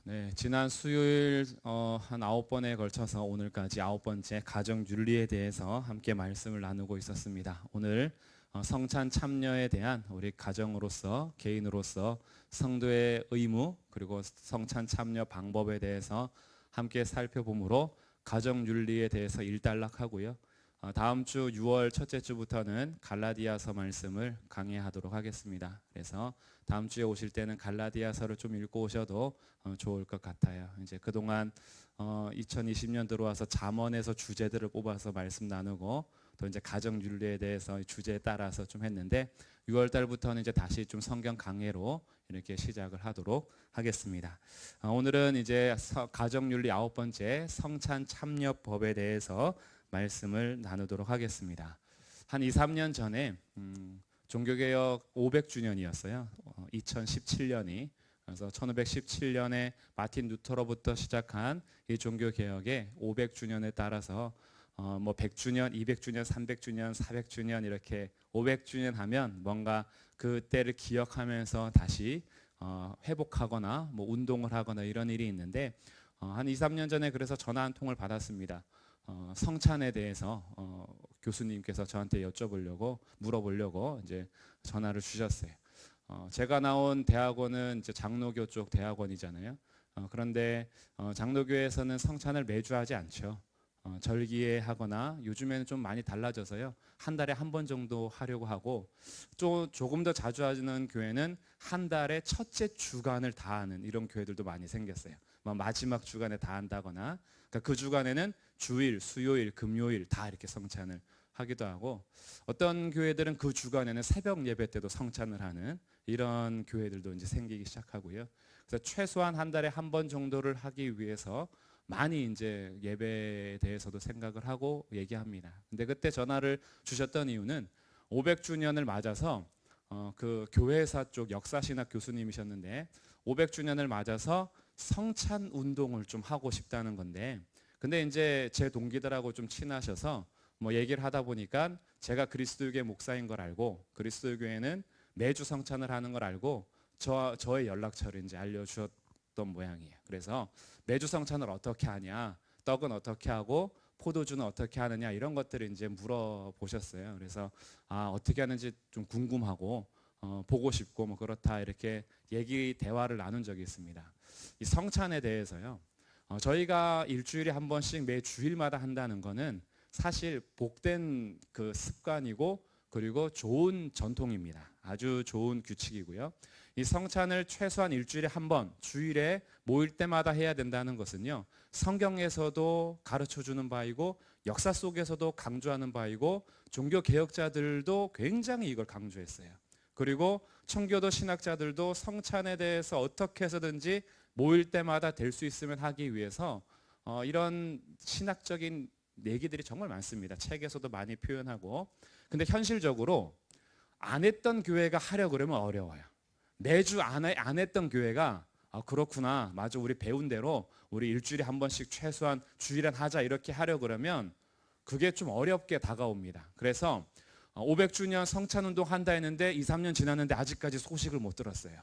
네, 지난 수요일 한 9번에 걸쳐서 오늘까지 9번째 가정 윤리에 대해서 함께 말씀을 나누고 있었습니다. 오늘 성찬 참여에 대한 우리 가정으로서 개인으로서 성도의 의무 그리고 성찬 참여 방법에 대해서 함께 살펴보므로 가정 윤리에 대해서 일단락하고요. 다음 주 6월 첫째 주부터는 갈라디아서 말씀을 강해하도록 하겠습니다. 그래서 다음 주에 오실 때는 갈라디아서를 좀 읽고 오셔도 좋을 것 같아요. 이제 그동안 2020년 들어와서 잠언에서 주제들을 뽑아서 말씀 나누고 또 이제 가정 윤리에 대해서 주제에 따라서 좀 했는데 6월 달부터는 이제 다시 좀 성경 강해로 이렇게 시작을 하도록 하겠습니다. 오늘은 이제 가정 윤리 9번째 성찬 참여법에 대해서 말씀을 나누도록 하겠습니다. 한 2, 3년 전에 종교개혁 500주년이었어요. 2017년이. 그래서 1517년에 마틴 루터로부터 시작한 이 종교개혁의 500주년에 따라서 뭐 100주년, 200주년, 300주년, 400주년 이렇게 500주년 하면 뭔가 그때를 기억하면서 다시 회복하거나 뭐 운동을 하거나 이런 일이 있는데 한 2, 3년 전에 그래서 전화 한 통을 받았습니다. 성찬에 대해서 교수님께서 저한테 물어보려고 이제 전화를 주셨어요. 제가 나온 대학원은 이제 장로교 쪽 대학원이잖아요. 그런데 장로교에서는 성찬을 매주 하지 않죠. 절기에 하거나 요즘에는 좀 많이 달라져서요. 한 달에 한 번 정도 하려고 하고 또 조금 더 자주 하는 교회는 한 달에 첫째 주간을 다 하는 이런 교회들도 많이 생겼어요. 마지막 주간에 다 한다거나 그러니까 그 주간에는 주일, 수요일, 금요일 다 이렇게 성찬을 하기도 하고 어떤 교회들은 그 주간에는 새벽 예배 때도 성찬을 하는 이런 교회들도 이제 생기기 시작하고요. 그래서 최소한 한 달에 한 번 정도를 하기 위해서 많이 이제 예배에 대해서도 생각을 하고 얘기합니다. 근데 그때 전화를 주셨던 이유는 500주년을 맞아서 그 교회사 쪽 역사신학 교수님이셨는데 500주년을 맞아서 성찬 운동을 좀 하고 싶다는 건데 근데 이제 제 동기들하고 좀 친하셔서 뭐 얘기를 하다 보니까 제가 그리스도교회 목사인 걸 알고 그리스도교회는 매주 성찬을 하는 걸 알고 저의 연락처를 이제 알려주셨던 모양이에요. 그래서 매주 성찬을 어떻게 하냐, 떡은 어떻게 하고 포도주는 어떻게 하느냐 이런 것들을 이제 물어보셨어요. 그래서 어떻게 하는지 좀 궁금하고 보고 싶고 뭐 그렇다 이렇게 대화를 나눈 적이 있습니다. 이 성찬에 대해서요. 저희가 일주일에 한 번씩 매 주일마다 한다는 거는 사실 복된 그 습관이고 그리고 좋은 전통입니다. 아주 좋은 규칙이고요. 이 성찬을 최소한 일주일에 한 번, 주일에 모일 때마다 해야 된다는 것은요. 성경에서도 가르쳐 주는 바이고 역사 속에서도 강조하는 바이고 종교 개혁자들도 굉장히 이걸 강조했어요. 그리고 청교도 신학자들도 성찬에 대해서 어떻게 해서든지 모일 때마다 될 수 있으면 하기 위해서 이런 신학적인 얘기들이 정말 많습니다. 책에서도 많이 표현하고. 근데 현실적으로 안 했던 교회가 하려 그러면 어려워요. 매주 안 했던 교회가 그렇구나. 맞아. 우리 배운 대로 우리 일주일에 한 번씩 최소한 주일엔 하자 이렇게 하려 그러면 그게 좀 어렵게 다가옵니다. 그래서 500주년 성찬운동 한다 했는데 2, 3년 지났는데 아직까지 소식을 못 들었어요.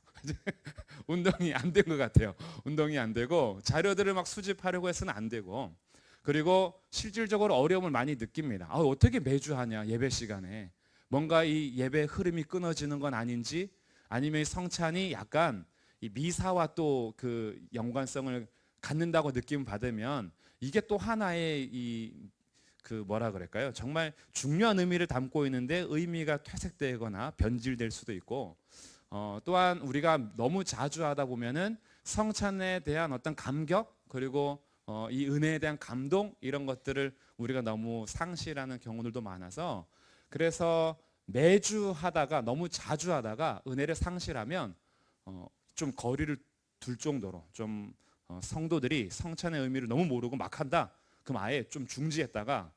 운동이 안 된 것 같아요. 운동이 안 되고 자료들을 막 수집하려고 해서는 안 되고 그리고 실질적으로 어려움을 많이 느낍니다. 어떻게 매주 하냐 예배 시간에 뭔가 이 예배 흐름이 끊어지는 건 아닌지 아니면 이 성찬이 약간 이 미사와 또 그 연관성을 갖는다고 느낌 받으면 이게 또 하나의 뭐라 그럴까요? 정말 중요한 의미를 담고 있는데 의미가 퇴색되거나 변질될 수도 있고 또한 우리가 너무 자주 하다 보면은 성찬에 대한 어떤 감격 그리고 이 은혜에 대한 감동 이런 것들을 우리가 너무 상실하는 경우들도 많아서 그래서 매주 하다가 너무 자주 하다가 은혜를 상실하면 좀 거리를 둘 정도로 좀 성도들이 성찬의 의미를 너무 모르고 막 한다. 그럼 아예 좀 중지했다가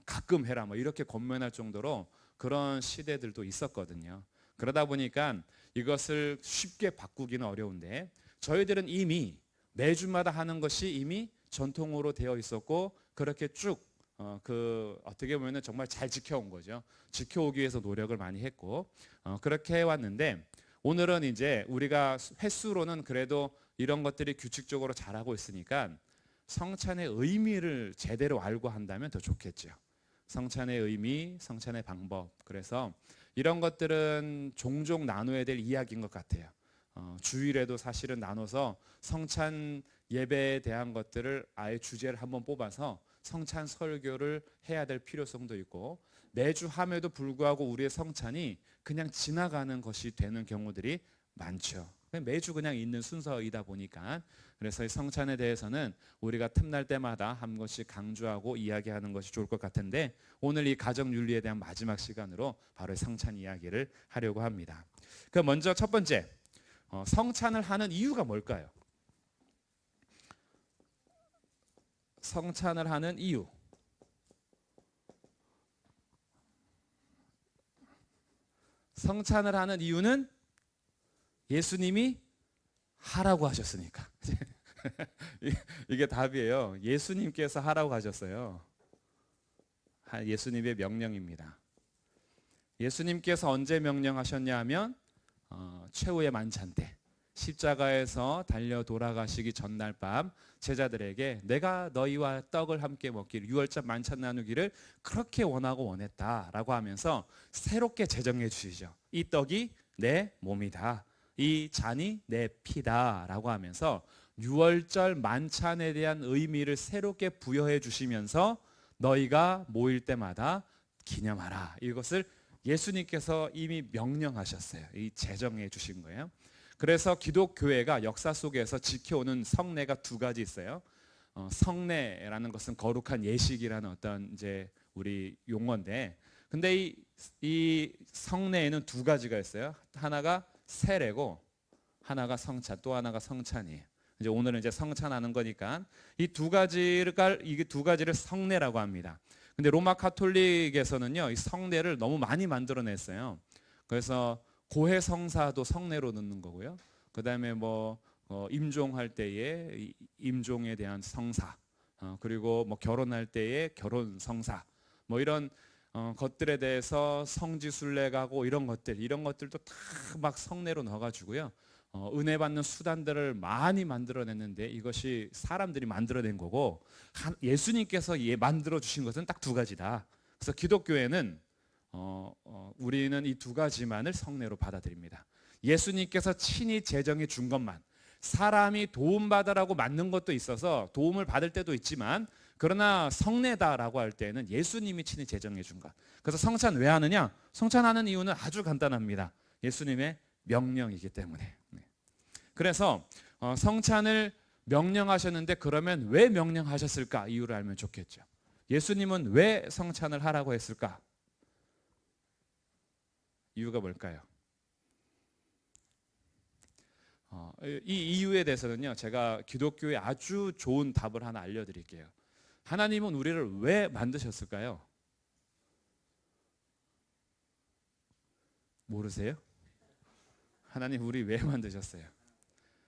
가끔 해라 뭐 이렇게 권면할 정도로 그런 시대들도 있었거든요. 그러다 보니까 이것을 쉽게 바꾸기는 어려운데 저희들은 이미 매주마다 하는 것이 이미 전통으로 되어 있었고 그렇게 쭉 어떻게 보면 정말 잘 지켜온 거죠. 지켜오기 위해서 노력을 많이 했고 그렇게 해왔는데 오늘은 이제 우리가 횟수로는 그래도 이런 것들이 규칙적으로 잘하고 있으니까 성찬의 의미를 제대로 알고 한다면 더 좋겠죠. 성찬의 의미, 성찬의 방법. 그래서 이런 것들은 종종 나눠야 될 이야기인 것 같아요. 주일에도 사실은 나눠서 성찬 예배에 대한 것들을 아예 주제를 한번 뽑아서 성찬 설교를 해야 될 필요성도 있고, 매주 함에도 불구하고 우리의 성찬이 그냥 지나가는 것이 되는 경우들이 많죠. 매주 그냥 있는 순서이다 보니까. 그래서 이 성찬에 대해서는 우리가 틈날 때마다 한 번씩 강조하고 이야기하는 것이 좋을 것 같은데, 오늘 이 가정윤리에 대한 마지막 시간으로 바로 성찬 이야기를 하려고 합니다. 그럼 먼저 첫 번째, 성찬을 하는 이유가 뭘까요? 성찬을 하는 이유. 성찬을 하는 이유는 예수님이 하라고 하셨으니까. 이게 답이에요. 예수님께서 하라고 하셨어요. 예수님의 명령입니다. 예수님께서 언제 명령하셨냐 하면 최후의 만찬 때, 십자가에서 달려 돌아가시기 전날 밤 제자들에게 내가 너희와 떡을 함께 먹기를, 유월절 만찬 나누기를 그렇게 원하고 원했다라고 하면서 새롭게 제정해 주시죠. 이 떡이 내 몸이다, 이 잔이 내 피다라고 하면서 유월절 만찬에 대한 의미를 새롭게 부여해 주시면서 너희가 모일 때마다 기념하라, 이것을 예수님께서 이미 명령하셨어요. 이 제정해 주신 거예요. 그래서 기독교회가 역사 속에서 지켜오는 성례가 두 가지 있어요. 성례라는 것은 거룩한 예식이라는 어떤 이제 우리 용어인데, 근데 이 성례에는 두 가지가 있어요. 하나가 세례고 하나가 성찬, 또 하나가 성찬이에요. 이제 오늘은 이제 성찬하는 거니까 이 두 가지를 성례라고 합니다. 근데 로마 가톨릭에서는요, 이 성례를 너무 많이 만들어냈어요. 그래서 고해 성사도 성례로 넣는 거고요. 그다음에 임종할 때에 임종에 대한 성사, 그리고 결혼할 때에 결혼 성사, 이런 것들에 대해서 성지순례 가고 이런 것들도 다 막 성례로 넣어가지고요. 은혜 받는 수단들을 많이 만들어냈는데 이것이 사람들이 만들어낸 거고, 예수님께서 만들어 주신 것은 딱 두 가지다. 그래서 기독교회는 우리는 이 두 가지만을 성례로 받아들입니다. 예수님께서 친히 제정해 준 것만, 사람이 도움받으라고 만든 것도 있어서 도움을 받을 때도 있지만, 그러나 성례다라고 할 때는 예수님이 친히 제정해 준 것. 그래서 성찬 왜 하느냐? 성찬하는 이유는 아주 간단합니다. 예수님의 명령이기 때문에. 그래서 성찬을 명령하셨는데, 그러면 왜 명령하셨을까? 이유를 알면 좋겠죠. 예수님은 왜 성찬을 하라고 했을까? 이유가 뭘까요? 이 이유에 대해서는요, 제가 기독교의 아주 좋은 답을 하나 알려드릴게요. 하나님은 우리를 왜 만드셨을까요? 모르세요? 하나님 우리 왜 만드셨어요?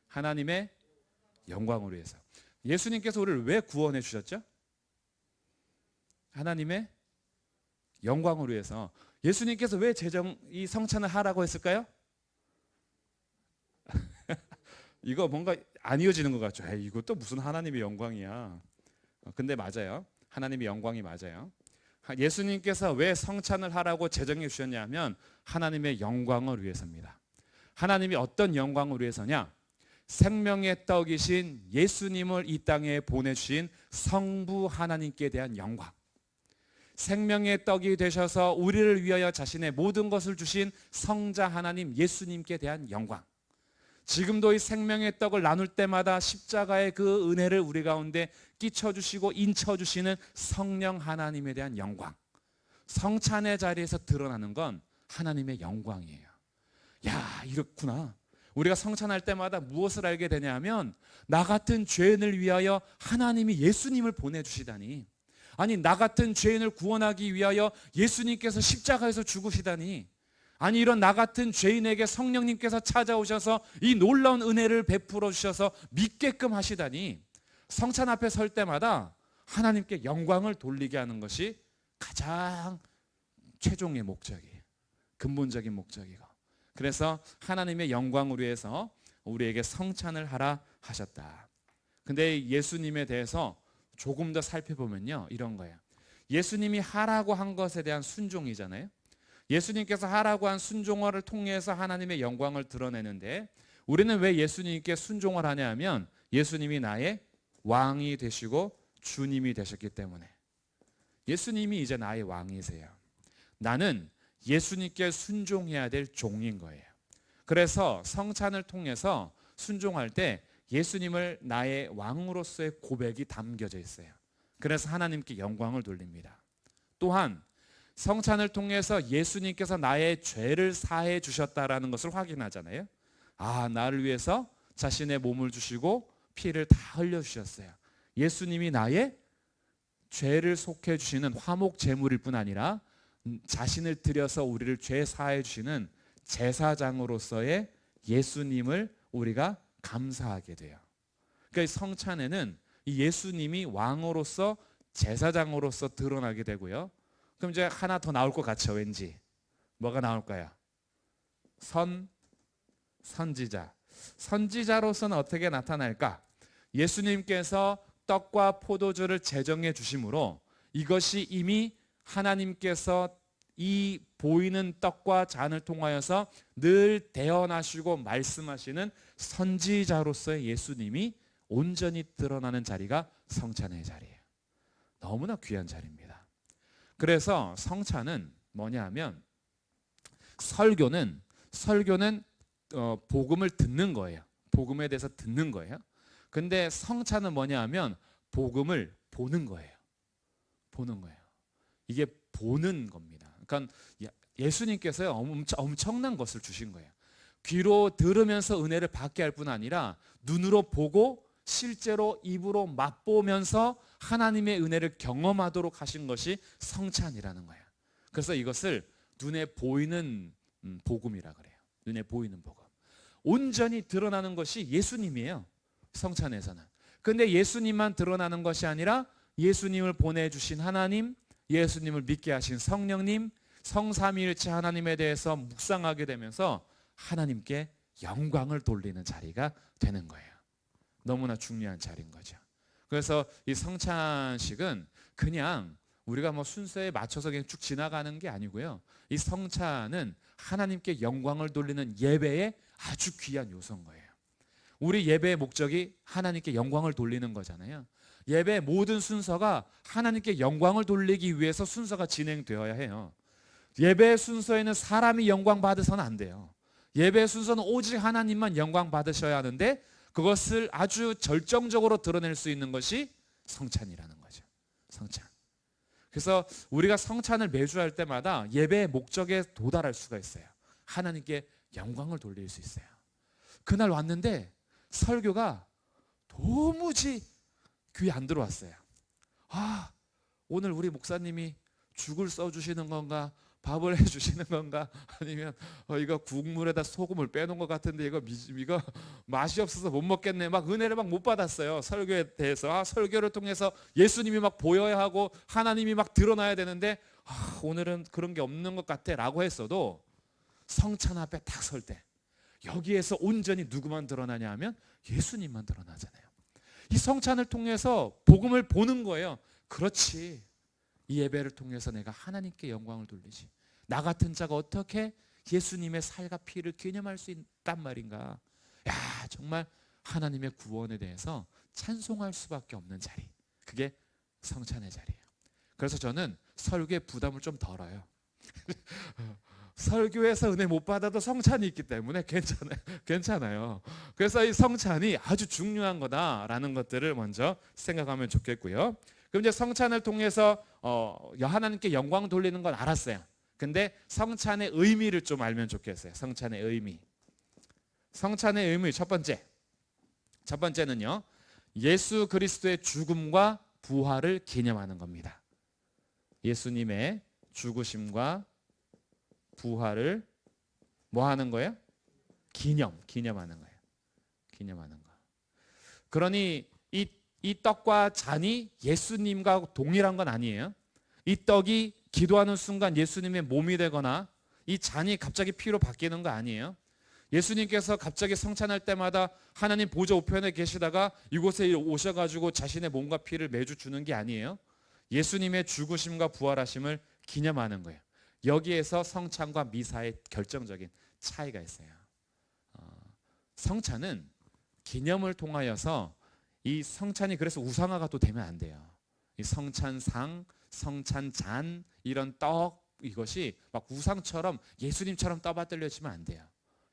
하나님의 영광을 위해서. 예수님께서 우리를 왜 구원해 주셨죠? 하나님의 영광을 위해서. 예수님께서 왜 이 성찬을 하라고 했을까요? 이거 뭔가 안 이어지는 것 같죠. 이것도 무슨 하나님의 영광이야. 근데 맞아요. 하나님의 영광이 맞아요. 예수님께서 왜 성찬을 하라고 제정해 주셨냐면 하나님의 영광을 위해서입니다. 하나님이 어떤 영광을 위해서냐? 생명의 떡이신 예수님을 이 땅에 보내주신 성부 하나님께 대한 영광. 생명의 떡이 되셔서 우리를 위하여 자신의 모든 것을 주신 성자 하나님 예수님께 대한 영광. 지금도 이 생명의 떡을 나눌 때마다 십자가의 그 은혜를 우리 가운데 끼쳐주시고 인쳐주시는 성령 하나님에 대한 영광. 성찬의 자리에서 드러나는 건 하나님의 영광이에요. 야, 이렇구나. 우리가 성찬할 때마다 무엇을 알게 되냐면, 나 같은 죄인을 위하여 하나님이 예수님을 보내주시다니, 아니 나 같은 죄인을 구원하기 위하여 예수님께서 십자가에서 죽으시다니, 아니 이런 나 같은 죄인에게 성령님께서 찾아오셔서 이 놀라운 은혜를 베풀어 주셔서 믿게끔 하시다니, 성찬 앞에 설 때마다 하나님께 영광을 돌리게 하는 것이 가장 최종의 목적이에요. 근본적인 목적이고. 그래서 하나님의 영광을 위해서 우리에게 성찬을 하라 하셨다. 근데 예수님에 대해서 조금 더 살펴보면요, 이런 거예요. 예수님이 하라고 한 것에 대한 순종이잖아요. 예수님께서 하라고 한 순종을 통해서 하나님의 영광을 드러내는데, 우리는 왜 예수님께 순종을 하냐 하면 예수님이 나의 왕이 되시고 주님이 되셨기 때문에. 예수님이 이제 나의 왕이세요. 나는 예수님께 순종해야 될 종인 거예요. 그래서 성찬을 통해서 순종할 때 예수님을 나의 왕으로서의 고백이 담겨져 있어요. 그래서 하나님께 영광을 돌립니다. 또한 성찬을 통해서 예수님께서 나의 죄를 사해 주셨다라는 것을 확인하잖아요. 아, 나를 위해서 자신의 몸을 주시고 피를 다 흘려 주셨어요. 예수님이 나의 죄를 속해 주시는 화목 제물일 뿐 아니라 자신을 들여서 우리를 죄 사해 주시는 제사장으로서의 예수님을 우리가 감사하게 돼요. 그러니까 성찬에는 이 예수님이 왕으로서 제사장으로서 드러나게 되고요. 그럼 이제 하나 더 나올 것 같죠, 왠지. 뭐가 나올까요? 선지자. 선지자로서는 어떻게 나타날까? 예수님께서 떡과 포도주를 제정해 주심으로 이것이 이미 하나님께서 이 보이는 떡과 잔을 통하여서 늘 대언하시고 말씀하시는 선지자로서의 예수님이 온전히 드러나는 자리가 성찬의 자리예요. 너무나 귀한 자리입니다. 그래서 성찬은 뭐냐 하면 설교는 복음을 듣는 거예요. 복음에 대해서 듣는 거예요. 근데 성찬은 뭐냐 하면 복음을 보는 거예요. 보는 거예요. 이게 보는 겁니다. 그러니까 예수님께서 엄청난 것을 주신 거예요. 귀로 들으면서 은혜를 받게 할 뿐 아니라 눈으로 보고 실제로 입으로 맛보면서 하나님의 은혜를 경험하도록 하신 것이 성찬이라는 거예요. 그래서 이것을 눈에 보이는 복음이라 그래요. 눈에 보이는 복음. 온전히 드러나는 것이 예수님이에요. 성찬에서는. 근데 예수님만 드러나는 것이 아니라 예수님을 보내주신 하나님, 예수님을 믿게 하신 성령님, 성삼위일체 하나님에 대해서 묵상하게 되면서 하나님께 영광을 돌리는 자리가 되는 거예요. 너무나 중요한 자리인 거죠. 그래서 이 성찬식은 그냥 우리가 뭐 순서에 맞춰서 그냥 쭉 지나가는 게 아니고요. 이 성찬은 하나님께 영광을 돌리는 예배의 아주 귀한 요소인 거예요. 우리 예배의 목적이 하나님께 영광을 돌리는 거잖아요. 예배의 모든 순서가 하나님께 영광을 돌리기 위해서 순서가 진행되어야 해요. 예배의 순서에는 사람이 영광 받아서는 안 돼요. 예배의 순서는 오직 하나님만 영광 받으셔야 하는데 그것을 아주 절정적으로 드러낼 수 있는 것이 성찬이라는 거죠. 성찬. 그래서 우리가 성찬을 매주 할 때마다 예배의 목적에 도달할 수가 있어요. 하나님께 영광을 돌릴 수 있어요. 그날 왔는데 설교가 도무지 귀에 안 들어왔어요. 아, 오늘 우리 목사님이 죽을 써주시는 건가? 밥을 해주시는 건가? 아니면 이거 국물에다 소금을 빼놓은 것 같은데 이거 맛이 없어서 못 먹겠네. 막 은혜를 막 못 받았어요. 설교에 대해서. 설교를 통해서 예수님이 막 보여야 하고 하나님이 막 드러나야 되는데 오늘은 그런 게 없는 것 같아 라고 했어도 성찬 앞에 딱 설 때 여기에서 온전히 누구만 드러나냐 하면 예수님만 드러나잖아요. 이 성찬을 통해서 복음을 보는 거예요. 그렇지. 이 예배를 통해서 내가 하나님께 영광을 돌리지. 나 같은 자가 어떻게 예수님의 살과 피를 기념할 수 있단 말인가. 야, 정말 하나님의 구원에 대해서 찬송할 수밖에 없는 자리. 그게 성찬의 자리예요. 그래서 저는 설교의 부담을 좀 덜어요. 설교에서 은혜 못 받아도 성찬이 있기 때문에 괜찮아요. 그래서 이 성찬이 아주 중요한 거다라는 것들을 먼저 생각하면 좋겠고요. 그럼 이제 성찬을 통해서 하나님께 영광 돌리는 건 알았어요. 근데 성찬의 의미를 좀 알면 좋겠어요. 성찬의 의미. 성찬의 의미 첫 번째는요. 예수 그리스도의 죽음과 부활을 기념하는 겁니다. 예수님의 죽으심과 부활을 뭐 하는 거예요? 기념하는 거예요. 기념하는 거. 그러니 이 떡과 잔이 예수님과 동일한 건 아니에요. 이 떡이 기도하는 순간 예수님의 몸이 되거나 이 잔이 갑자기 피로 바뀌는 거 아니에요. 예수님께서 갑자기 성찬할 때마다 하나님 보좌 우편에 계시다가 이곳에 오셔가지고 자신의 몸과 피를 매주 주는 게 아니에요. 예수님의 죽으심과 부활하심을 기념하는 거예요. 여기에서 성찬과 미사의 결정적인 차이가 있어요. 성찬은 기념을 통하여서, 이 성찬이 그래서 우상화가 또 되면 안 돼요. 이 성찬상, 성찬잔, 이런 떡, 이것이 막 우상처럼 예수님처럼 떠받들려지면 안 돼요.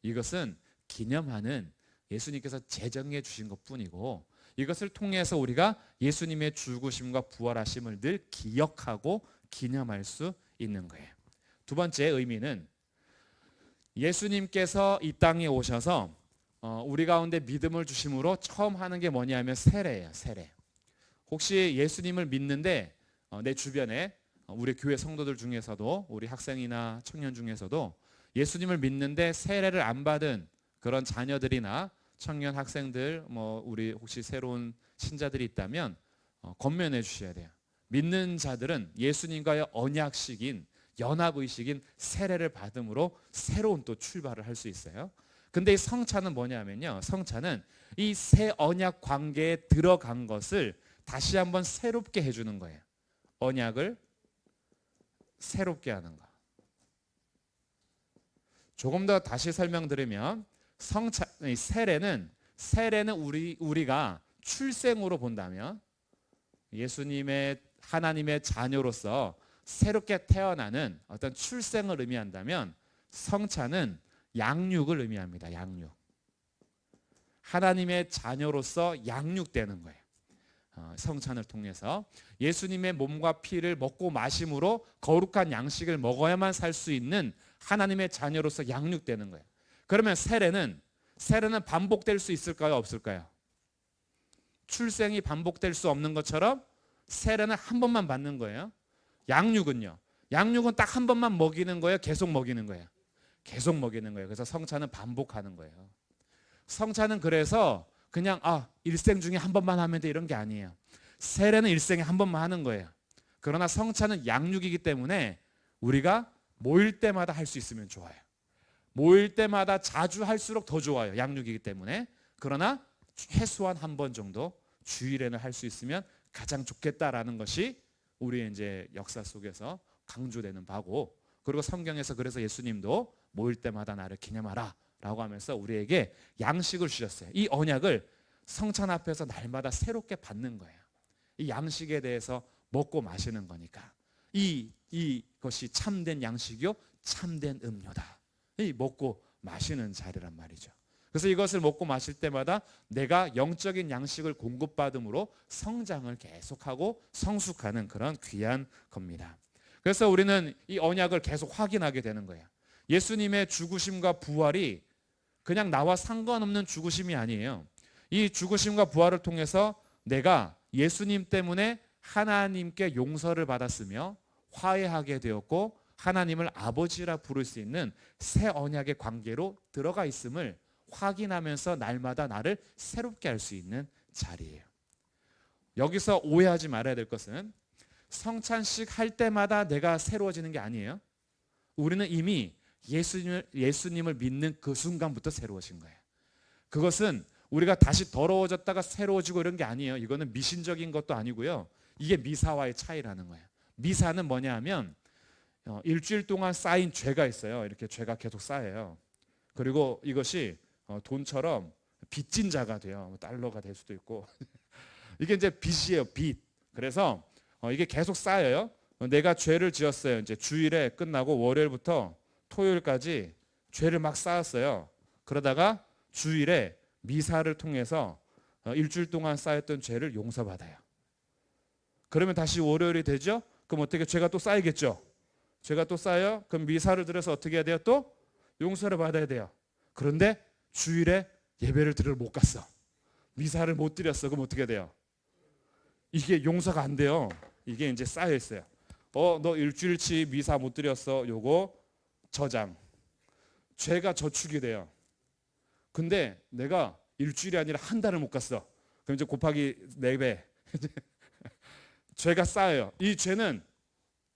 이것은 기념하는, 예수님께서 제정해 주신 것뿐이고, 이것을 통해서 우리가 예수님의 죽으심과 부활하심을 늘 기억하고 기념할 수 있는 거예요. 두 번째 의미는, 예수님께서 이 땅에 오셔서 우리 가운데 믿음을 주심으로 처음 하는 게 뭐냐면 세례예요. 세례. 혹시 예수님을 믿는데 내 주변에 우리 교회 성도들 중에서도, 우리 학생이나 청년 중에서도 예수님을 믿는데 세례를 안 받은 그런 자녀들이나 청년 학생들, 우리 혹시 새로운 신자들이 있다면 권면해 주셔야 돼요. 믿는 자들은 예수님과의 언약식인, 연합의식인 세례를 받음으로 새로운 또 출발을 할 수 있어요. 근데 이 성찬은 뭐냐면요, 성찬은 이 새 언약 관계에 들어간 것을 다시 한번 새롭게 해주는 거예요. 언약을 새롭게 하는 거. 조금 더 다시 설명드리면, 성찬, 세례는 우리가 출생으로 본다면, 예수님의 하나님의 자녀로서 새롭게 태어나는 어떤 출생을 의미한다면, 성찬은 양육을 의미합니다. 양육. 하나님의 자녀로서 양육되는 거예요. 성찬을 통해서 예수님의 몸과 피를 먹고 마심으로 거룩한 양식을 먹어야만 살 수 있는 하나님의 자녀로서 양육되는 거예요. 그러면 세례는 반복될 수 있을까요? 없을까요? 출생이 반복될 수 없는 것처럼 세례는 한 번만 받는 거예요. 양육은요? 양육은 딱 한 번만 먹이는 거예요? 계속 먹이는 거예요? 계속 먹이는 거예요. 그래서 성찬은 반복하는 거예요. 성찬은 그래서 그냥 일생 중에 한 번만 하면 돼, 이런 게 아니에요. 세례는 일생에 한 번만 하는 거예요. 그러나 성찬은 양육이기 때문에 우리가 모일 때마다 할 수 있으면 좋아요. 모일 때마다 자주 할수록 더 좋아요. 양육이기 때문에. 그러나 최소한 한 번 정도 주일에는 할 수 있으면 가장 좋겠다라는 것이 우리의 이제 역사 속에서 강조되는 바고, 그리고 성경에서 그래서 예수님도 모일 때마다 나를 기념하라 라고 하면서 우리에게 양식을 주셨어요. 이 언약을 성찬 앞에서 날마다 새롭게 받는 거예요. 이 양식에 대해서 먹고 마시는 거니까. 이것이 참된 양식이요, 참된 음료다. 이 먹고 마시는 자리란 말이죠. 그래서 이것을 먹고 마실 때마다 내가 영적인 양식을 공급받음으로 성장을 계속하고 성숙하는 그런 귀한 겁니다. 그래서 우리는 이 언약을 계속 확인하게 되는 거예요. 예수님의 죽으심과 부활이 그냥 나와 상관없는 죽으심이 아니에요. 이 죽으심과 부활을 통해서 내가 예수님 때문에 하나님께 용서를 받았으며 화해하게 되었고 하나님을 아버지라 부를 수 있는 새 언약의 관계로 들어가 있음을 확인하면서 날마다 나를 새롭게 할 수 있는 자리예요. 여기서 오해하지 말아야 될 것은 성찬식 할 때마다 내가 새로워지는 게 아니에요. 우리는 이미 예수님을 믿는 그 순간부터 새로워진 거예요. 그것은 우리가 다시 더러워졌다가 새로워지고 이런 게 아니에요. 이거는 미신적인 것도 아니고요. 이게 미사와의 차이라는 거예요. 미사는 뭐냐 하면 일주일 동안 쌓인 죄가 있어요. 이렇게 죄가 계속 쌓여요. 그리고 이것이 돈처럼 빚진 자가 돼요. 달러가 될 수도 있고 이게 이제 빚이에요. 빚. 그래서 이게 계속 쌓여요. 내가 죄를 지었어요. 이제 주일에 끝나고 월요일부터 토요일까지 죄를 막 쌓았어요. 그러다가 주일에 미사를 통해서 일주일 동안 쌓였던 죄를 용서받아요. 그러면 다시 월요일이 되죠? 그럼 어떻게 죄가 또 쌓이겠죠? 죄가 또 쌓여? 그럼 미사를 드려서 어떻게 해야 돼요? 또 용서를 받아야 돼요. 그런데 주일에 예배를 드리러 못 갔어. 미사를 못 드렸어. 그럼 어떻게 돼요? 이게 용서가 안 돼요. 이게 이제 쌓여 있어요. 너 일주일치 미사 못 드렸어. 요거 저장. 죄가 저축이 돼요. 근데 내가 일주일이 아니라 한 달을 못 갔어. 그럼 이제 곱하기 4배. 죄가 쌓여요. 이 죄는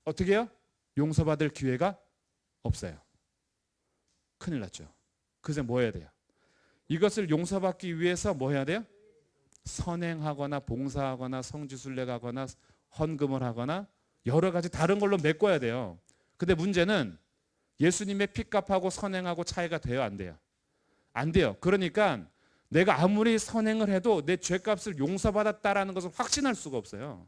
어떻게 해요? 용서받을 기회가 없어요. 큰일 났죠. 그새 뭐 해야 돼요? 이것을 용서받기 위해서 뭐 해야 돼요? 선행하거나 봉사하거나 성지순례하거나 헌금을 하거나 여러 가지 다른 걸로 메꿔야 돼요. 근데 문제는 예수님의 핏값하고 선행하고 차이가 돼요, 안 돼요? 안 돼요. 그러니까 내가 아무리 선행을 해도 내 죄값을 용서받았다라는 것을 확신할 수가 없어요.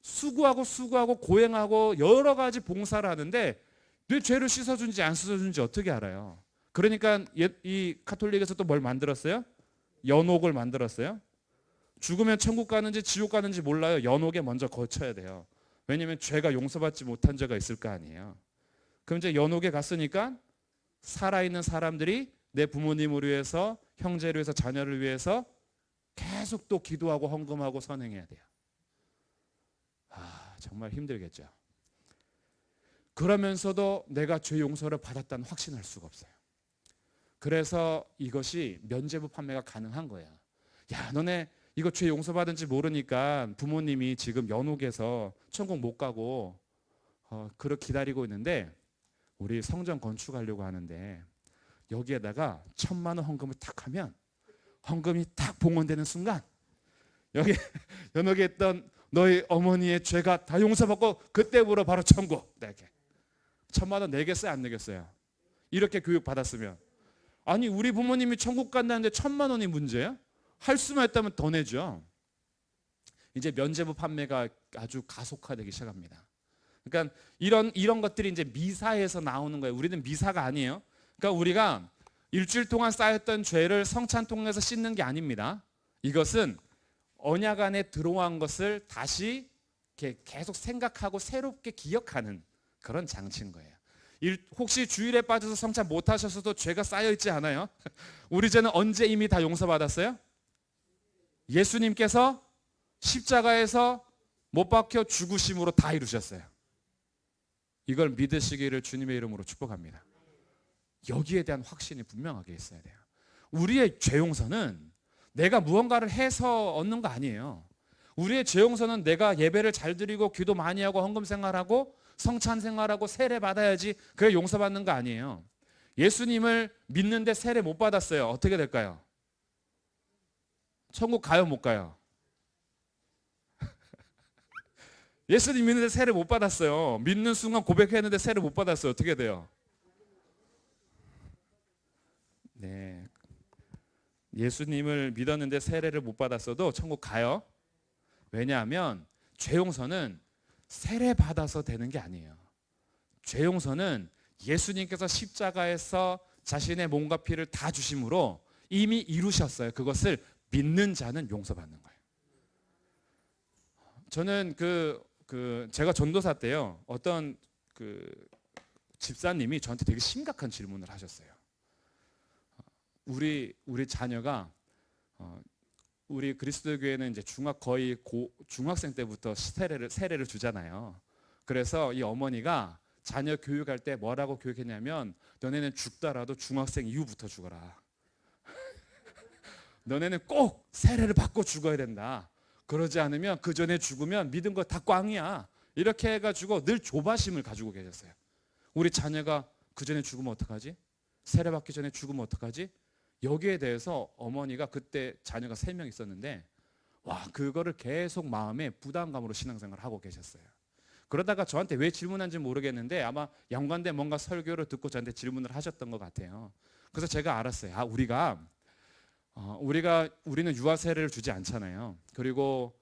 수고하고 고행하고 여러 가지 봉사를 하는데 내 죄를 씻어준지 안 씻어준지 어떻게 알아요? 그러니까 이 카톨릭에서 또 뭘 만들었어요? 연옥을 만들었어요. 죽으면 천국 가는지 지옥 가는지 몰라요. 연옥에 먼저 거쳐야 돼요. 왜냐하면 죄가 용서받지 못한 죄가 있을 거 아니에요. 그럼 이제 연옥에 갔으니까 살아있는 사람들이 내 부모님을 위해서, 형제를 위해서, 자녀를 위해서 계속 또 기도하고 헌금하고 선행해야 돼요. 정말 힘들겠죠. 그러면서도 내가 죄 용서를 받았다는 확신할 수가 없어요. 그래서 이것이 면죄부 판매가 가능한 거예요. 야, 너네 이거 죄 용서받은지 모르니까 부모님이 지금 연옥에서 천국 못 가고 그렇게 기다리고 있는데 우리 성전 건축하려고 하는데 여기에다가 1,000만 원 헌금을 탁 하면 헌금이 탁 봉헌되는 순간 여기 연옥에 있던 너희 어머니의 죄가 다 용서받고 그때부터 바로 천국. 내게 1,000만 원 내겠어요, 안 내겠어요? 이렇게 교육 받았으면. 아니 우리 부모님이 천국 간다는데 1,000만 원이 문제야? 할 수만 있다면 더 내죠. 이제 면죄부 판매가 아주 가속화되기 시작합니다. 그러니까 이런 것들이 이제 미사에서 나오는 거예요. 우리는 미사가 아니에요. 그러니까 우리가 일주일 동안 쌓였던 죄를 성찬 통해서 씻는 게 아닙니다. 이것은 언약 안에 들어온 것을 다시 계속 생각하고 새롭게 기억하는 그런 장치인 거예요. 혹시 주일에 빠져서 성찬 못 하셨어도 죄가 쌓여 있지 않아요? 우리 죄는 언제 이미 다 용서받았어요? 예수님께서 십자가에서 못 박혀 죽으심으로 다 이루셨어요. 이걸 믿으시기를 주님의 이름으로 축복합니다. 여기에 대한 확신이 분명하게 있어야 돼요. 우리의 죄 용서는 내가 무언가를 해서 얻는 거 아니에요. 우리의 죄 용서는 내가 예배를 잘 드리고 기도 많이 하고 헌금 생활하고 성찬 생활하고 세례 받아야지 그게 용서받는 거 아니에요. 예수님을 믿는데 세례 못 받았어요. 어떻게 될까요? 천국 가요, 못 가요? 예수님 믿는데 세례 못 받았어요. 믿는 순간 고백했는데 세례 못 받았어요. 어떻게 돼요? 네. 예수님을 믿었는데 세례를 못 받았어도 천국 가요. 왜냐하면 죄 용서는 세례 받아서 되는 게 아니에요. 죄 용서는 예수님께서 십자가에서 자신의 몸과 피를 다 주심으로 이미 이루셨어요. 그것을 믿는 자는 용서받는 거예요. 저는 제가 전도사 때요, 어떤 집사님이 저한테 되게 심각한 질문을 하셨어요. 우리 자녀가 우리 그리스도교회는 이제 거의 중학생 때부터 세례를 주잖아요. 그래서 이 어머니가 자녀 교육할 때 뭐라고 교육했냐면 너네는 죽더라도 중학생 이후부터 죽어라. 너네는 꼭 세례를 받고 죽어야 된다. 그러지 않으면 그 전에 죽으면 믿은 거 다 꽝이야. 이렇게 해가지고 늘 조바심을 가지고 계셨어요. 우리 자녀가 그 전에 죽으면 어떡하지? 세례 받기 전에 죽으면 어떡하지? 여기에 대해서 어머니가 그때 자녀가 3명 있었는데 그거를 계속 마음에 부담감으로 신앙생활을 하고 계셨어요. 그러다가 저한테 왜 질문한지 모르겠는데 아마 연관된 뭔가 설교를 듣고 저한테 질문을 하셨던 것 같아요. 그래서 제가 알았어요. 우리는 유아 세례를 주지 않잖아요. 그리고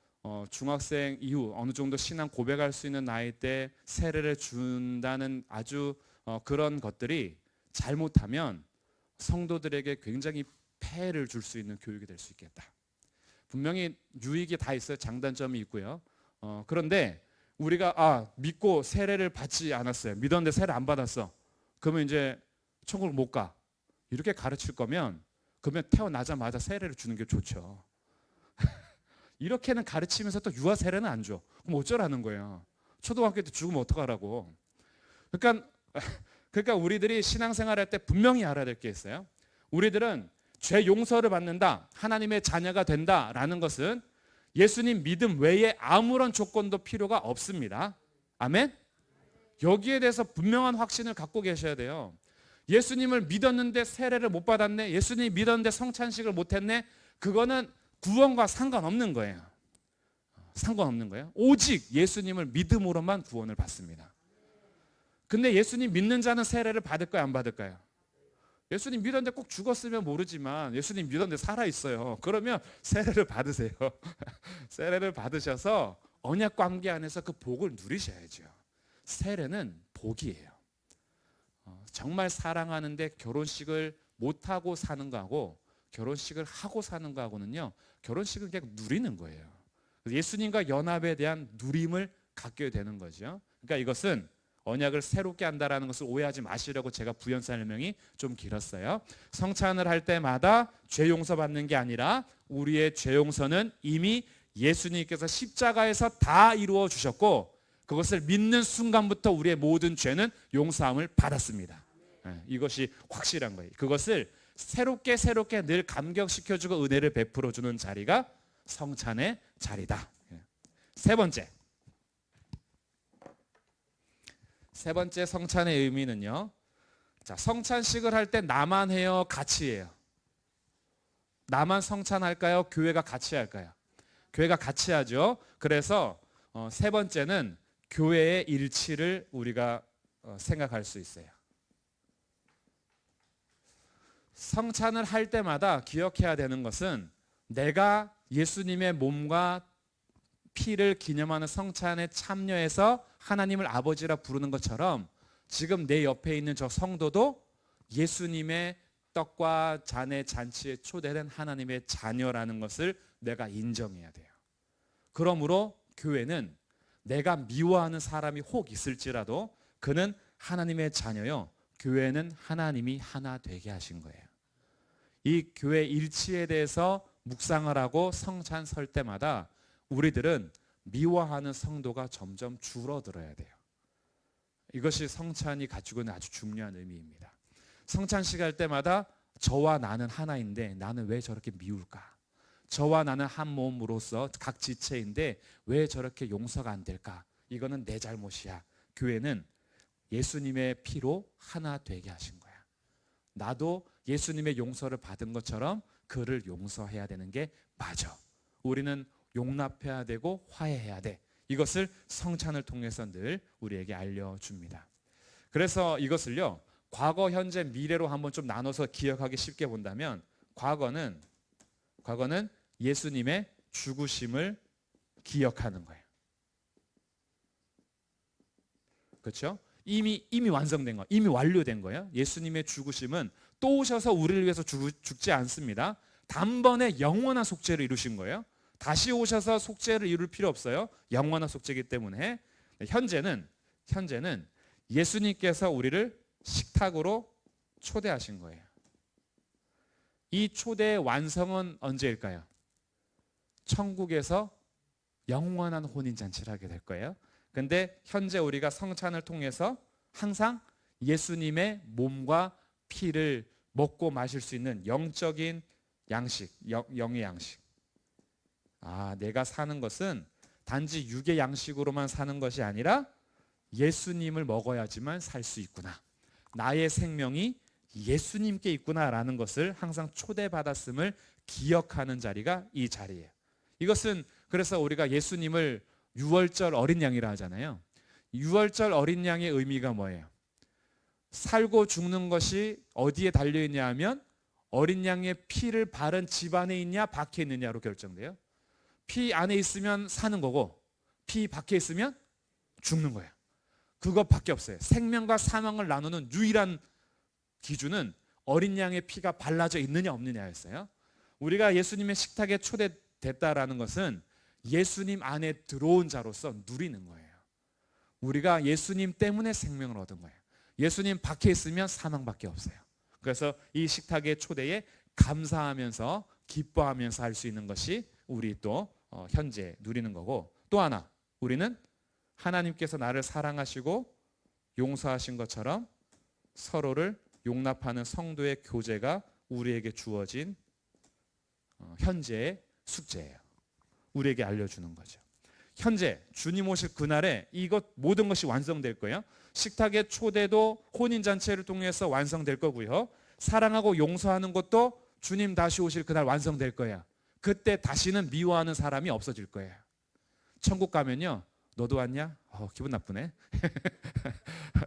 중학생 이후 어느 정도 신앙 고백할 수 있는 나이 때 세례를 준다는 아주 그런 것들이 잘못하면 성도들에게 굉장히 폐해를 줄 수 있는 교육이 될 수 있겠다. 분명히 유익이 다 있어요. 장단점이 있고요. 그런데 우리가 믿고 세례를 받지 않았어요. 믿었는데 세례 안 받았어. 그러면 이제 천국을 못 가. 이렇게 가르칠 거면 그러면 태어나자마자 세례를 주는 게 좋죠. 이렇게는 가르치면서 또 유아 세례는 안 줘. 그럼 어쩌라는 거예요. 초등학교 때 죽으면 어떡하라고. 그러니까 우리들이 신앙생활할 때 분명히 알아야 될 게 있어요. 우리들은 죄 용서를 받는다, 하나님의 자녀가 된다라는 것은 예수님 믿음 외에 아무런 조건도 필요가 없습니다. 아멘? 여기에 대해서 분명한 확신을 갖고 계셔야 돼요. 예수님을 믿었는데 세례를 못 받았네. 예수님 믿었는데 성찬식을 못 했네. 그거는 구원과 상관없는 거예요. 상관없는 거예요. 오직 예수님을 믿음으로만 구원을 받습니다. 근데 예수님 믿는 자는 세례를 받을까요, 안 받을까요? 예수님 믿었는데 꼭 죽었으면 모르지만 예수님 믿었는데 살아있어요. 그러면 세례를 받으세요. 세례를 받으셔서 언약 관계 안에서 그 복을 누리셔야죠. 세례는 복이에요. 정말 사랑하는데 결혼식을 못하고 사는 거하고 결혼식을 하고 사는 거하고는요, 결혼식은 그냥 누리는 거예요. 예수님과 연합에 대한 누림을 갖게 되는 거죠. 그러니까 이것은 언약을 새롭게 한다라는 것을 오해하지 마시려고 제가 부연 설명이 좀 길었어요. 성찬을 할 때마다 죄 용서받는 게 아니라 우리의 죄 용서는 이미 예수님께서 십자가에서 다 이루어 주셨고 그것을 믿는 순간부터 우리의 모든 죄는 용서함을 받았습니다. 이것이 확실한 거예요. 그것을 새롭게 늘 감격시켜주고 은혜를 베풀어주는 자리가 성찬의 자리다. 세 번째 성찬의 의미는요. 자, 성찬식을 할 때 나만 해요, 같이 해요? 나만 성찬할까요? 교회가 같이 할까요? 교회가 같이 하죠. 그래서 세 번째는 교회의 일치를 우리가 생각할 수 있어요. 성찬을 할 때마다 기억해야 되는 것은 내가 예수님의 몸과 피를 기념하는 성찬에 참여해서 하나님을 아버지라 부르는 것처럼 지금 내 옆에 있는 저 성도도 예수님의 떡과 잔의 잔치에 초대된 하나님의 자녀라는 것을 내가 인정해야 돼요. 그러므로 교회는 내가 미워하는 사람이 혹 있을지라도 그는 하나님의 자녀요. 교회는 하나님이 하나 되게 하신 거예요. 이 교회 일치에 대해서 묵상을 하고 성찬 설 때마다 우리들은 미워하는 성도가 점점 줄어들어야 돼요. 이것이 성찬이 가지고 있는 아주 중요한 의미입니다. 성찬식 할 때마다 저와 나는 하나인데 나는 왜 저렇게 미울까? 저와 나는 한 몸으로서 각 지체인데 왜 저렇게 용서가 안 될까? 이거는 내 잘못이야. 교회는 예수님의 피로 하나 되게 하신 거야. 나도 예수님의 용서를 받은 것처럼 그를 용서해야 되는 게 맞아. 우리는 용납해야 되고 화해해야 돼. 이것을 성찬을 통해서 늘 우리에게 알려줍니다. 그래서 이것을요, 과거, 현재, 미래로 한번 좀 나눠서 기억하기 쉽게 본다면 과거는 예수님의 죽으심을 기억하는 거예요. 그렇죠? 이미 완성된 거, 이미 완료된 거예요. 예수님의 죽으심은 또 오셔서 우리를 위해서 죽지 않습니다. 단번에 영원한 속죄를 이루신 거예요. 다시 오셔서 속죄를 이룰 필요 없어요. 영원한 속죄이기 때문에. 현재는 예수님께서 우리를 식탁으로 초대하신 거예요. 이 초대의 완성은 언제일까요? 천국에서 영원한 혼인잔치를 하게 될 거예요. 근데 현재 우리가 성찬을 통해서 항상 예수님의 몸과 피를 먹고 마실 수 있는 영적인 양식, 영의 양식. 내가 사는 것은 단지 육의 양식으로만 사는 것이 아니라 예수님을 먹어야지만 살 수 있구나. 나의 생명이 예수님께 있구나라는 것을 항상 초대받았음을 기억하는 자리가 이 자리예요. 이것은 그래서 우리가 예수님을 유월절 어린 양이라 하잖아요. 유월절 어린 양의 의미가 뭐예요? 살고 죽는 것이 어디에 달려있냐 하면 어린 양의 피를 바른 집 안에 있냐 밖에 있느냐로 결정돼요. 피 안에 있으면 사는 거고 피 밖에 있으면 죽는 거예요. 그것밖에 없어요. 생명과 사망을 나누는 유일한 기준은 어린 양의 피가 발라져 있느냐 없느냐였어요. 우리가 예수님의 식탁에 초대됐다라는 것은 예수님 안에 들어온 자로서 누리는 거예요. 우리가 예수님 때문에 생명을 얻은 거예요. 예수님 밖에 있으면 사망밖에 없어요. 그래서 이 식탁의 초대에 감사하면서 기뻐하면서 할 수 있는 것이 우리 또 현재 누리는 거고, 또 하나 우리는 하나님께서 나를 사랑하시고 용서하신 것처럼 서로를 용납하는 성도의 교제가 우리에게 주어진 현재의 숙제예요. 우리에게 알려주는 거죠. 현재 주님 오실 그날에 이것 모든 것이 완성될 거예요. 식탁의 초대도 혼인잔치를 통해서 완성될 거고요. 사랑하고 용서하는 것도 주님 다시 오실 그날 완성될 거예요. 그때 다시는 미워하는 사람이 없어질 거예요. 천국 가면요, 너도 왔냐? 기분 나쁘네.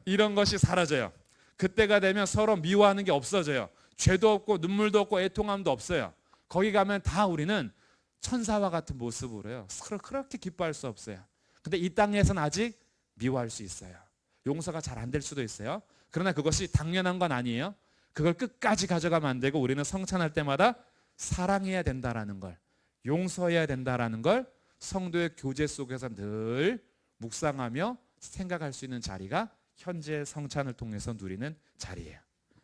이런 것이 사라져요. 그때가 되면 서로 미워하는 게 없어져요. 죄도 없고 눈물도 없고 애통함도 없어요. 거기 가면 다 우리는 천사와 같은 모습으로요, 그렇게 기뻐할 수 없어요. 근데 이 땅에서는 아직 미워할 수 있어요. 용서가 잘 안 될 수도 있어요. 그러나 그것이 당연한 건 아니에요. 그걸 끝까지 가져가면 안 되고 우리는 성찬할 때마다 사랑해야 된다라는 걸, 용서해야 된다라는 걸 성도의 교제 속에서 늘 묵상하며 생각할 수 있는 자리가 현재 성찬을 통해서 누리는 자리예요.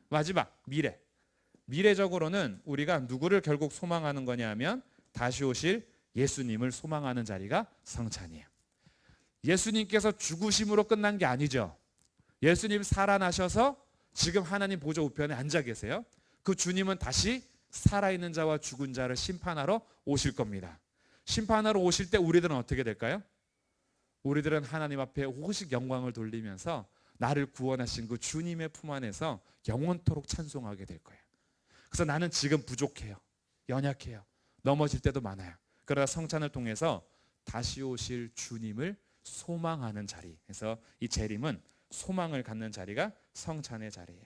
마지막, 미래적으로는 우리가 누구를 결국 소망하는 거냐 하면 다시 오실 예수님을 소망하는 자리가 성찬이에요. 예수님께서 죽으심으로 끝난 게 아니죠. 예수님 살아나셔서 지금 하나님 보좌 우편에 앉아 계세요. 그 주님은 다시 살아있는 자와 죽은 자를 심판하러 오실 겁니다. 심판하러 오실 때 우리들은 어떻게 될까요? 우리들은 하나님 앞에 오직 영광을 돌리면서 나를 구원하신 그 주님의 품 안에서 영원토록 찬송하게 될 거예요. 그래서 나는 지금 부족해요. 연약해요. 넘어질 때도 많아요. 그러나 성찬을 통해서 다시 오실 주님을 소망하는 자리. 그래서 이 재림은 소망을 갖는 자리가 성찬의 자리예요.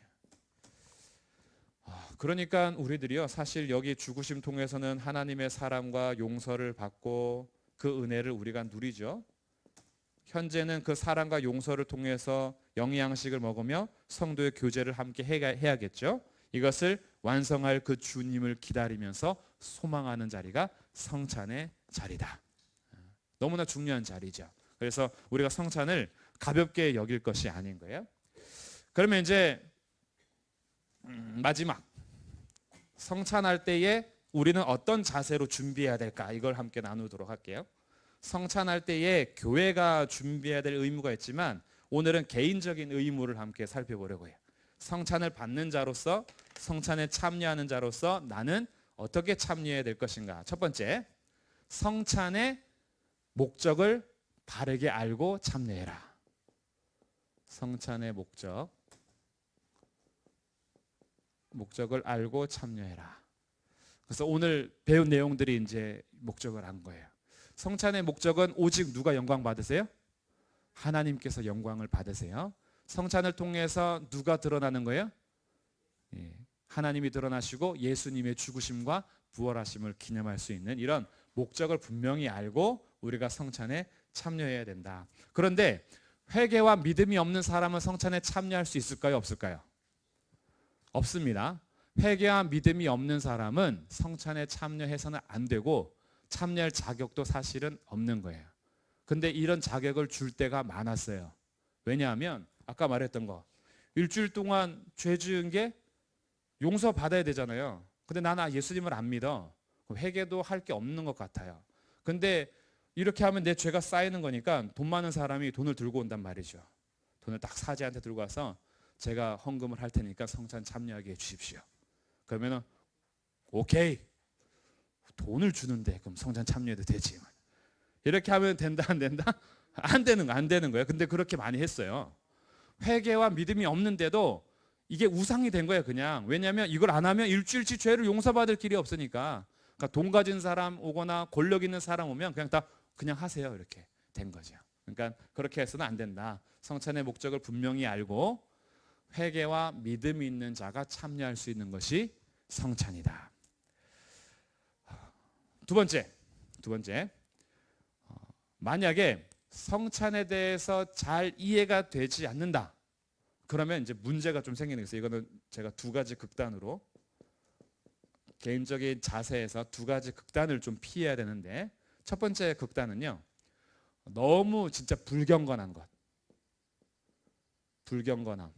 그러니까 우리들이요, 사실 여기 죽으심 통해서는 하나님의 사랑과 용서를 받고 그 은혜를 우리가 누리죠. 현재는 그 사랑과 용서를 통해서 영양식을 먹으며 성도의 교제를 함께 해야겠죠. 이것을 완성할 그 주님을 기다리면서 소망하는 자리가 성찬의 자리다. 너무나 중요한 자리죠. 그래서 우리가 성찬을 가볍게 여길 것이 아닌 거예요. 그러면 이제 마지막, 성찬할 때에 우리는 어떤 자세로 준비해야 될까, 이걸 함께 나누도록 할게요. 성찬할 때에 교회가 준비해야 될 의무가 있지만 오늘은 개인적인 의무를 함께 살펴보려고 해요. 성찬을 받는 자로서, 성찬에 참여하는 자로서 나는 어떻게 참여해야 될 것인가. 첫 번째, 성찬의 목적을 바르게 알고 참여해라. 성찬의 목적을 알고 참여해라. 그래서 오늘 배운 내용들이 이제 목적을 안 거예요. 성찬의 목적은 오직 누가 영광 받으세요? 하나님께서 영광을 받으세요. 성찬을 통해서 누가 드러나는 거예요? 하나님이 드러나시고 예수님의 죽으심과 부활하심을 기념할 수 있는 이런 목적을 분명히 알고 우리가 성찬에 참여해야 된다. 그런데 회개와 믿음이 없는 사람은 성찬에 참여할 수 있을까요? 없을까요? 없습니다. 회개와 믿음이 없는 사람은 성찬에 참여해서는 안 되고 참여할 자격도 사실은 없는 거예요. 근데 이런 자격을 줄 때가 많았어요. 왜냐하면 아까 말했던 거, 일주일 동안 죄 지은 게 용서받아야 되잖아요. 근데 나는 예수님을 안 믿어. 회개도 할 게 없는 것 같아요. 근데 이렇게 하면 내 죄가 쌓이는 거니까 돈 많은 사람이 돈을 들고 온단 말이죠. 돈을 딱 사제한테 들고 와서 제가 헌금을 할 테니까 성찬 참여하게 해주십시오. 그러면은 오케이, 돈을 주는데 그럼 성찬 참여해도 되지. 이렇게 하면 된다 안 된다? 안 되는 거예요. 근데 그렇게 많이 했어요. 회개와 믿음이 없는데도 이게 우상이 된 거예요, 그냥. 왜냐하면 이걸 안 하면 일주일치 죄를 용서받을 길이 없으니까. 그러니까 돈 가진 사람 오거나 권력 있는 사람 오면 그냥 하세요, 이렇게 된 거죠. 그러니까 그렇게 해서는 안 된다. 성찬의 목적을 분명히 알고 회개와 믿음이 있는 자가 참여할 수 있는 것이 성찬이다. 두 번째, 만약에 성찬에 대해서 잘 이해가 되지 않는다. 그러면 이제 문제가 좀 생기는 거예요. 이거는 제가 두 가지 극단으로, 개인적인 자세에서 두 가지 극단을 좀 피해야 되는데, 첫 번째 극단은요, 너무 진짜 불경건한 것. 불경건함.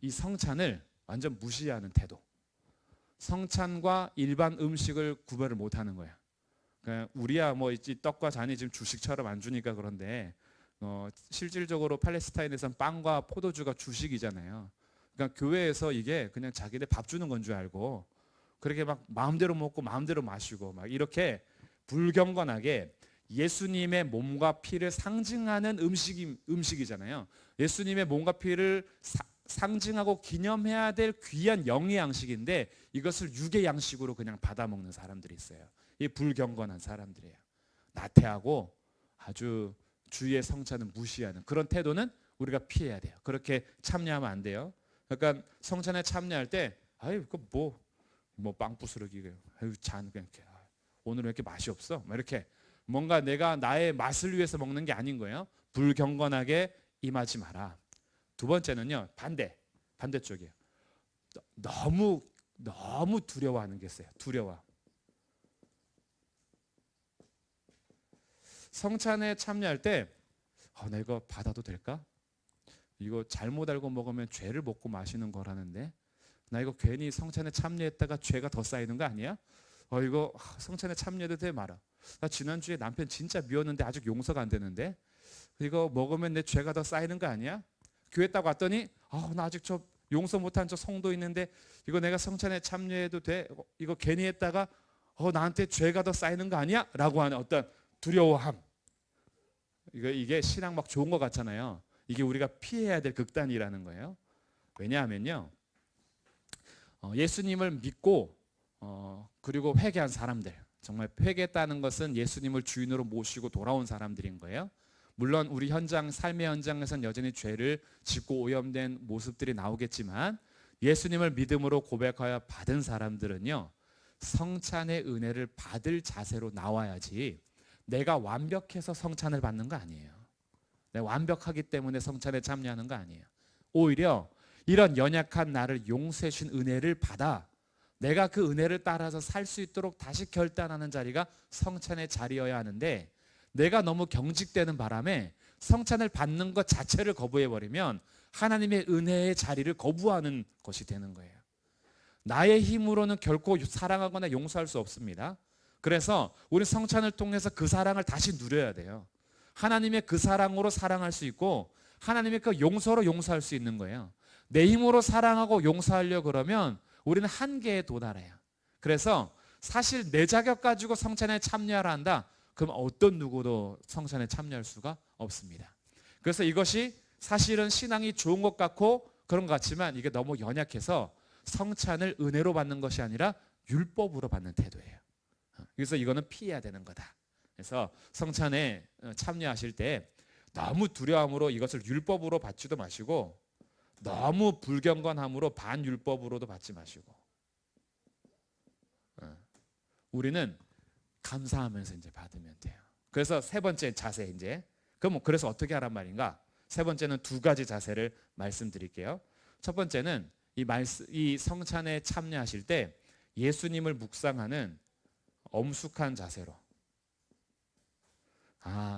이 성찬을 완전 무시하는 태도. 성찬과 일반 음식을 구별을 못하는 거야. 그러니까 우리야 뭐 있지, 떡과 잔이 지금 주식처럼 안 주니까 그런데 실질적으로 팔레스타인에서는 빵과 포도주가 주식이잖아요. 그러니까 교회에서 이게 그냥 자기네 밥 주는 건 줄 알고 그렇게 막 마음대로 먹고 마음대로 마시고 막 이렇게 불경건하게 예수님의 몸과 피를 상징하는 음식이잖아요. 예수님의 몸과 피를 상징하고 기념해야 될 귀한 영의 양식인데 이것을 육의 양식으로 그냥 받아먹는 사람들이 있어요. 이 불경건한 사람들이에요. 나태하고 아주 주의 성찬을 무시하는 그런 태도는 우리가 피해야 돼요. 그렇게 참여하면 안 돼요. 그러니까 성찬에 참여할 때 아유 그 뭐 빵 부스러기고요. 아유 잔 그냥 이렇게 오늘은 왜 이렇게 맛이 없어? 뭐 이렇게 뭔가 내가 나의 맛을 위해서 먹는 게 아닌 거예요. 불경건하게 임하지 마라. 두 번째는요. 반대쪽이에요. 너무 두려워하는 게 있어요. 두려워. 성찬에 참여할 때 나 이거 받아도 될까? 이거 잘못 알고 먹으면 죄를 먹고 마시는 거라는데 나 이거 괜히 성찬에 참여했다가 죄가 더 쌓이는 거 아니야? 이거 성찬에 참여해도 돼 말아. 나 지난주에 남편 진짜 미웠는데 아직 용서가 안 되는데 이거 먹으면 내 죄가 더 쌓이는 거 아니야? 교회 딱 왔더니 나 아직 저 용서 못한 저 성도 있는데 이거 내가 성찬에 참여해도 돼? 이거 괜히 했다가 나한테 죄가 더 쌓이는 거 아니야? 라고 하는 어떤 두려워함. 이게 신앙 막 좋은 것 같잖아요. 이게 우리가 피해야 될 극단이라는 거예요. 왜냐하면요. 예수님을 믿고 그리고 회개한 사람들, 정말 회개했다는 것은 예수님을 주인으로 모시고 돌아온 사람들인 거예요. 물론 우리 삶의 현장에서는 여전히 죄를 짓고 오염된 모습들이 나오겠지만 예수님을 믿음으로 고백하여 받은 사람들은요. 성찬의 은혜를 받을 자세로 나와야지 내가 완벽해서 성찬을 받는 거 아니에요. 내가 완벽하기 때문에 성찬에 참여하는 거 아니에요. 오히려 이런 연약한 나를 용서해 주신 은혜를 받아 내가 그 은혜를 따라서 살 수 있도록 다시 결단하는 자리가 성찬의 자리여야 하는데 내가 너무 경직되는 바람에 성찬을 받는 것 자체를 거부해버리면 하나님의 은혜의 자리를 거부하는 것이 되는 거예요. 나의 힘으로는 결코 사랑하거나 용서할 수 없습니다. 그래서 우리 성찬을 통해서 그 사랑을 다시 누려야 돼요. 하나님의 그 사랑으로 사랑할 수 있고 하나님의 그 용서로 용서할 수 있는 거예요. 내 힘으로 사랑하고 용서하려고 그러면 우리는 한계에 도달해요. 그래서 사실 내 자격 가지고 성찬에 참여하라 한다. 그럼 어떤 누구도 성찬에 참여할 수가 없습니다. 그래서 이것이 사실은 신앙이 좋은 것 같고 그런 것 같지만 이게 너무 연약해서 성찬을 은혜로 받는 것이 아니라 율법으로 받는 태도예요. 그래서 이거는 피해야 되는 거다. 그래서 성찬에 참여하실 때 너무 두려움으로 이것을 율법으로 받지도 마시고 너무 불경건함으로 반율법으로도 받지 마시고 우리는 감사하면서 이제 받으면 돼요. 그래서 세 번째 자세 이제 그래서 어떻게 하란 말인가? 세 번째는 두 가지 자세를 말씀드릴게요. 첫 번째는 이 성찬에 참여하실 때 예수님을 묵상하는 엄숙한 자세로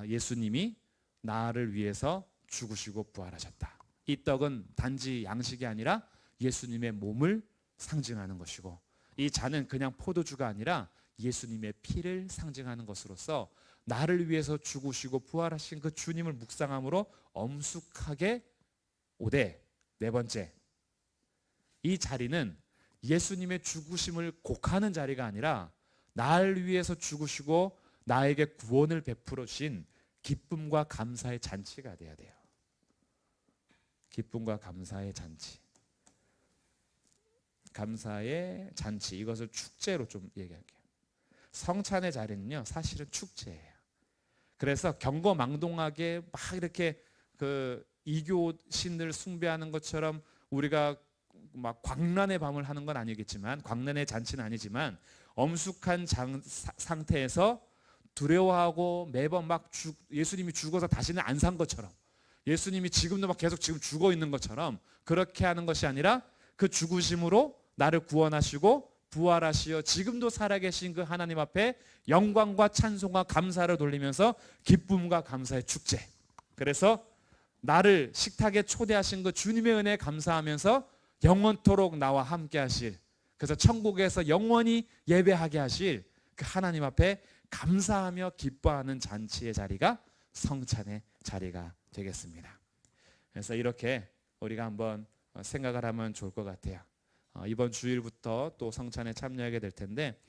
예수님이 나를 위해서 죽으시고 부활하셨다. 이 떡은 단지 양식이 아니라 예수님의 몸을 상징하는 것이고 이 잔은 그냥 포도주가 아니라 예수님의 피를 상징하는 것으로서 나를 위해서 죽으시고 부활하신 그 주님을 묵상함으로 엄숙하게 오되 네 번째 이 자리는 예수님의 죽으심을 곡하는 자리가 아니라 나를 위해서 죽으시고 나에게 구원을 베풀어 주신 기쁨과 감사의 잔치가 돼야 돼요. 기쁨과 감사의 잔치. 감사의 잔치. 이것을 축제로 좀 얘기할게요. 성찬의 자리는요, 사실은 축제예요. 그래서 경거망동하게 막 이렇게 그 이교신을 숭배하는 것처럼 우리가 막 광란의 밤을 하는 건 아니겠지만, 광란의 잔치는 아니지만 엄숙한 상태에서 두려워하고 매번 막 예수님이 죽어서 다시는 안 산 것처럼, 예수님이 지금도 막 계속 지금 죽어 있는 것처럼 그렇게 하는 것이 아니라 그 죽으심으로 나를 구원하시고 부활하시어 지금도 살아계신 그 하나님 앞에 영광과 찬송과 감사를 돌리면서 기쁨과 감사의 축제. 그래서 나를 식탁에 초대하신 그 주님의 은혜에 감사하면서 영원토록 나와 함께 하실, 그래서 천국에서 영원히 예배하게 하실 그 하나님 앞에 감사하며 기뻐하는 잔치의 자리가 성찬의 자리가 되겠습니다. 그래서 이렇게 우리가 한번 생각을 하면 좋을 것 같아요. 이번 주일부터 또 성찬에 참여하게 될 텐데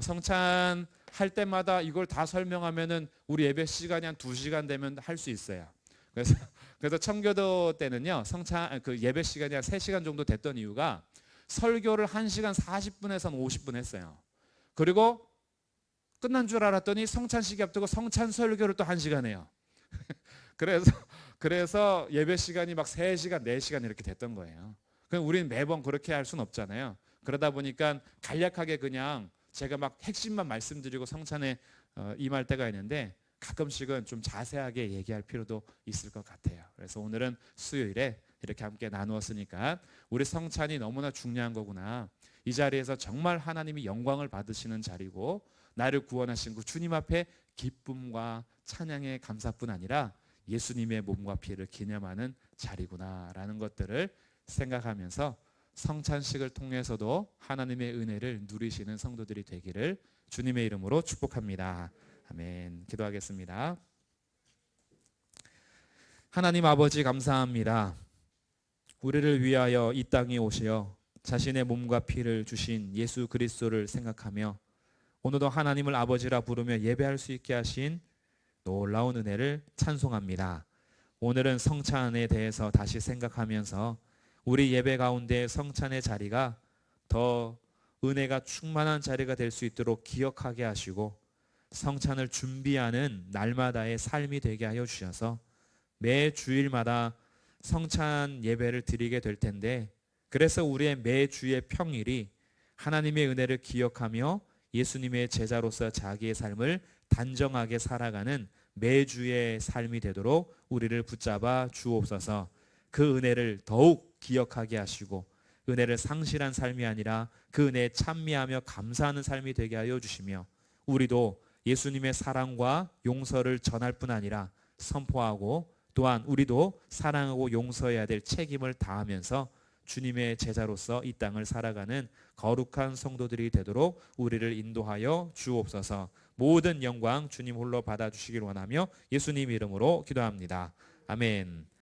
성찬 할 때마다 이걸 다 설명하면은 우리 예배 시간이 한 2시간 되면 할 수 있어요. 그래서 청교도 때는요, 성찬 그 예배 시간이 한 3시간 정도 됐던 이유가 설교를 1시간 40분에서 50분 했어요. 그리고 끝난 줄 알았더니 성찬식이 앞두고 성찬 설교를 또 1시간 해요. 그래서 예배 시간이 막 3시간, 4시간 이렇게 됐던 거예요. 그럼 우리는 매번 그렇게 할 수는 없잖아요. 그러다 보니까 간략하게 그냥 제가 막 핵심만 말씀드리고 성찬에 임할 때가 있는데 가끔씩은 좀 자세하게 얘기할 필요도 있을 것 같아요. 그래서 오늘은 수요일에 이렇게 함께 나누었으니까 우리 성찬이 너무나 중요한 거구나. 이 자리에서 정말 하나님이 영광을 받으시는 자리고 나를 구원하신 그 주님 앞에 기쁨과 찬양의 감사뿐 아니라 예수님의 몸과 피를 기념하는 자리구나라는 것들을 생각하면서 성찬식을 통해서도 하나님의 은혜를 누리시는 성도들이 되기를 주님의 이름으로 축복합니다. 아멘. 기도하겠습니다. 하나님 아버지 감사합니다. 우리를 위하여 이 땅에 오시어 자신의 몸과 피를 주신 예수 그리스도를 생각하며 오늘도 하나님을 아버지라 부르며 예배할 수 있게 하신 놀라운 은혜를 찬송합니다. 오늘은 성찬에 대해서 다시 생각하면서 우리 예배 가운데 성찬의 자리가 더 은혜가 충만한 자리가 될 수 있도록 기억하게 하시고 성찬을 준비하는 날마다의 삶이 되게 하여 주셔서 매 주일마다 성찬 예배를 드리게 될 텐데 그래서 우리의 매주의 평일이 하나님의 은혜를 기억하며 예수님의 제자로서 자기의 삶을 단정하게 살아가는 매주의 삶이 되도록 우리를 붙잡아 주옵소서. 그 은혜를 더욱 기억하게 하시고 은혜를 상실한 삶이 아니라 그 은혜에 찬미하며 감사하는 삶이 되게 하여 주시며 우리도 예수님의 사랑과 용서를 전할 뿐 아니라 선포하고 또한 우리도 사랑하고 용서해야 될 책임을 다하면서 주님의 제자로서 이 땅을 살아가는 거룩한 성도들이 되도록 우리를 인도하여 주옵소서. 모든 영광 주님 홀로 받아주시길 원하며 예수님 이름으로 기도합니다. 아멘.